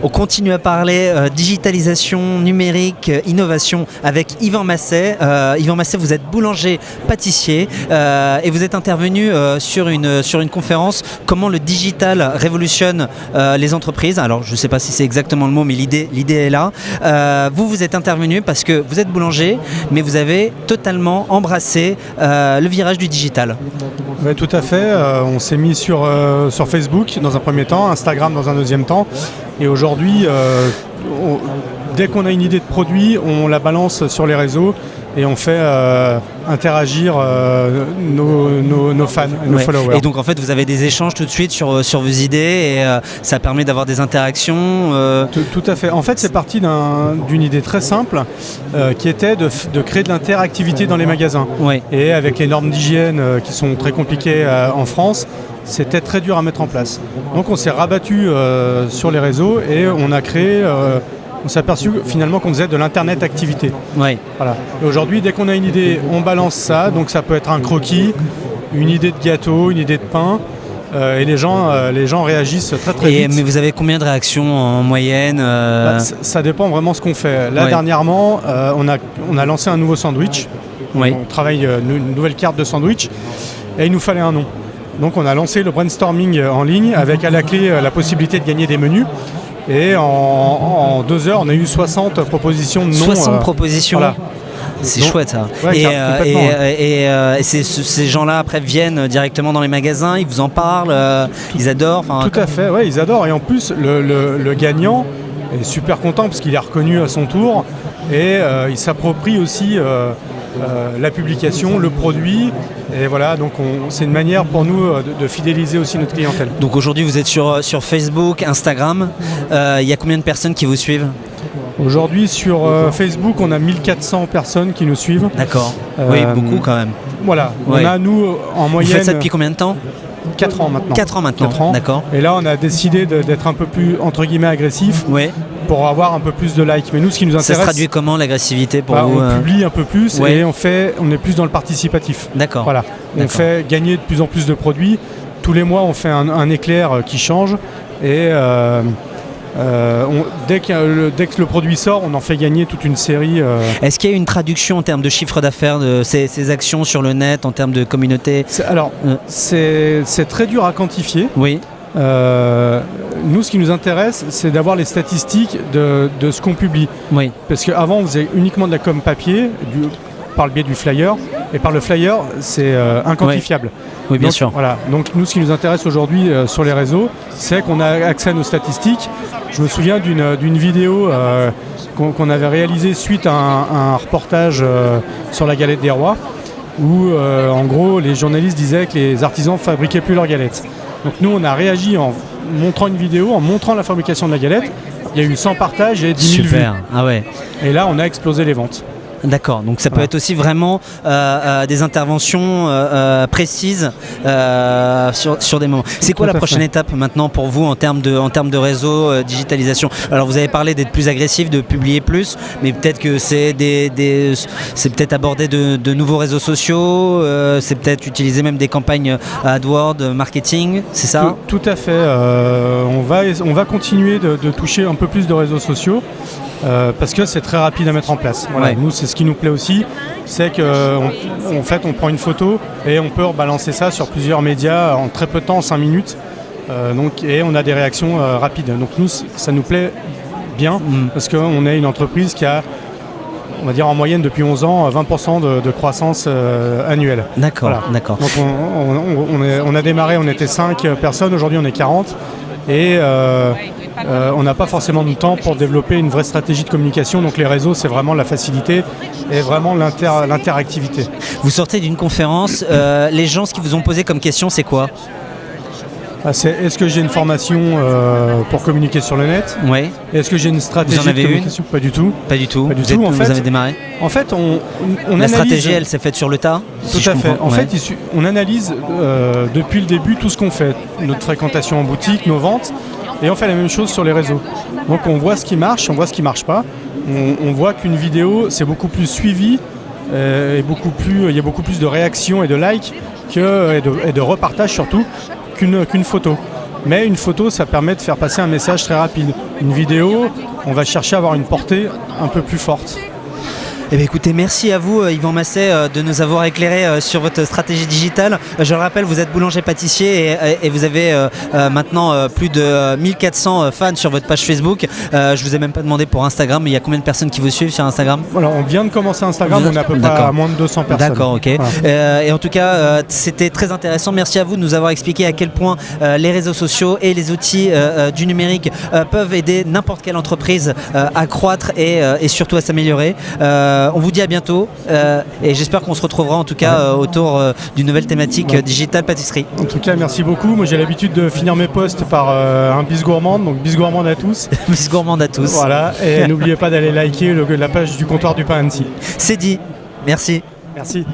On continue à parler digitalisation, numérique, innovation avec Yvan Masset. Yvan Masset, vous êtes boulanger-pâtissier et vous êtes intervenu sur une conférence « Comment le digital révolutionne les entreprises ». Alors, je ne sais pas si c'est exactement le mot, mais l'idée est là. Vous êtes intervenu parce que vous êtes boulanger, mais vous avez totalement embrassé le virage du digital. Oui, tout à fait. On s'est mis sur Facebook dans un premier temps, Instagram dans un deuxième temps. Et aujourd'hui, dès qu'on a une idée de produit, on la balance sur les réseaux et on fait interagir nos fans, nos followers. Et donc en fait, vous avez des échanges tout de suite sur vos idées et ça permet d'avoir des interactions. Tout à fait. En fait, c'est parti d'une idée très simple qui était de créer de l'interactivité dans les magasins. Ouais. Et avec les normes d'hygiène qui sont très compliquées en France, c'était très dur à mettre en place. Donc on s'est rabattu sur les réseaux et on a créé, on s'est aperçu finalement qu'on faisait de l'internet activité. Ouais. Voilà. Et aujourd'hui, dès qu'on a une idée, on balance ça. Donc ça peut être un croquis, une idée de gâteau, une idée de pain. Et les gens réagissent très vite. Mais vous avez combien de réactions en moyenne Ça dépend vraiment ce qu'on fait. Là, dernièrement, on a lancé un nouveau sandwich. Oui. On travaille une nouvelle carte de sandwich et il nous fallait un nom. Donc on a lancé le brainstorming en ligne avec à la clé la possibilité de gagner des menus. Et en 2 heures, on a eu 60 propositions de noms. 60 propositions. Voilà. C'est chouette ça. Ouais, et ces gens-là après viennent directement dans les magasins, ils vous en parlent, ils adorent. Tout à fait, ouais, ils adorent. Et en plus, le gagnant est super content parce qu'il est reconnu à son tour et il s'approprie aussi la publication, le produit. Et voilà, donc c'est une manière pour nous de fidéliser aussi notre clientèle. Donc aujourd'hui, vous êtes sur Facebook, Instagram. Il y a combien de personnes qui vous suivent ? Aujourd'hui, sur Facebook, on a 1400 personnes qui nous suivent. D'accord. Oui, beaucoup quand même. Voilà. Ouais. On a, nous, en moyenne... Vous faites ça depuis combien de temps ? 4 ans maintenant. 4 ans maintenant, 4 ans. D'accord. Et là, on a décidé d'être un peu plus, entre guillemets, agressif pour avoir un peu plus de likes. Mais nous, ce qui nous intéresse... Ça se traduit comment, l'agressivité pour vous ? On publie un peu plus et on est plus dans le participatif. D'accord. Voilà. On fait gagner de plus en plus de produits. Tous les mois, on fait un éclair qui change et... dès que le produit sort, on en fait gagner toute une série. Est-ce qu'il y a une traduction en termes de chiffre d'affaires de ces actions sur le net, en termes de communauté ? C'est très dur à quantifier. Oui. Nous, ce qui nous intéresse, c'est d'avoir les statistiques de ce qu'on publie. Oui. Parce qu'avant, on faisait uniquement de la com papier, par le biais du flyer. Et par le flyer, c'est inquantifiable. Oui, bien sûr. Voilà. Donc nous, ce qui nous intéresse aujourd'hui sur les réseaux, c'est qu'on a accès à nos statistiques. Je me souviens d'une vidéo qu'on avait réalisée suite à un reportage sur la galette des rois, où en gros, les journalistes disaient que les artisans fabriquaient plus leurs galettes. Donc nous, on a réagi en montrant une vidéo, en montrant la fabrication de la galette. Il y a eu 100 partages et 10 000 vues. Super. Ah ouais. Et là, on a explosé les ventes. D'accord, donc ça peut être aussi vraiment des interventions précises sur des moments. C'est quoi la prochaine étape maintenant pour vous en termes de réseau, digitalisation ? Alors vous avez parlé d'être plus agressif, de publier plus, mais peut-être que c'est peut-être aborder de nouveaux réseaux sociaux, c'est peut-être utiliser même des campagnes AdWords, marketing, c'est ça ? Tout à fait. On va continuer de toucher un peu plus de réseaux sociaux. Parce que c'est très rapide à mettre en place. Voilà. Nous, c'est ce qui nous plaît aussi, c'est qu'en fait, on prend une photo et on peut rebalancer ça sur plusieurs médias en très peu de temps, en 5 minutes. Et on a des réactions rapides. Donc nous, ça nous plaît bien parce qu'on est une entreprise qui a, on va dire en moyenne depuis 11 ans, 20% de croissance annuelle. D'accord, voilà. D'accord. Donc on a démarré, on était 5 personnes, aujourd'hui on est 40. Et on n'a pas forcément de temps pour développer une vraie stratégie de communication. Donc les réseaux, c'est vraiment la facilité et vraiment l'interactivité. Vous sortez d'une conférence, les gens, ce qu'ils vous ont posé comme question, c'est quoi ? Est-ce que j'ai une formation pour communiquer sur le net ? Oui. Est-ce que j'ai une stratégie de communication ? Pas du tout. Pas du tout. Vous avez démarré ? En fait, on analyse... La stratégie, elle s'est faite sur le tas ? Tout à fait. En fait, on analyse depuis le début tout ce qu'on fait. Notre fréquentation en boutique, nos ventes. Et on fait la même chose sur les réseaux. Donc on voit ce qui marche, on voit ce qui ne marche pas. On voit qu'une vidéo, c'est beaucoup plus suivi il y a beaucoup plus de réactions et de likes et de repartages surtout qu'une photo. Mais une photo, ça permet de faire passer un message très rapide. Une vidéo, on va chercher à avoir une portée un peu plus forte. Eh bien, écoutez, merci à vous Yvan Masset de nous avoir éclairé sur votre stratégie digitale. Je le rappelle, vous êtes boulanger-pâtissier et vous avez maintenant plus de 1400 fans sur votre page Facebook. Je vous ai même pas demandé pour Instagram, mais il y a combien de personnes qui vous suivent sur Instagram? Voilà, on vient de commencer Instagram, on est à peu près à moins de 200 personnes. D'accord, ok. Voilà. Et en tout cas, c'était très intéressant. Merci à vous de nous avoir expliqué à quel point les réseaux sociaux et les outils du numérique peuvent aider n'importe quelle entreprise à croître et surtout à s'améliorer. On vous dit à bientôt et j'espère qu'on se retrouvera en tout cas autour d'une nouvelle thématique digitale pâtisserie. En tout cas, merci beaucoup. Moi, j'ai l'habitude de finir mes posts par un bis gourmande, donc bis gourmande à tous. Bis gourmande à tous. Voilà, et n'oubliez pas d'aller liker la page du comptoir du pain Annecy. C'est dit. Merci. Merci.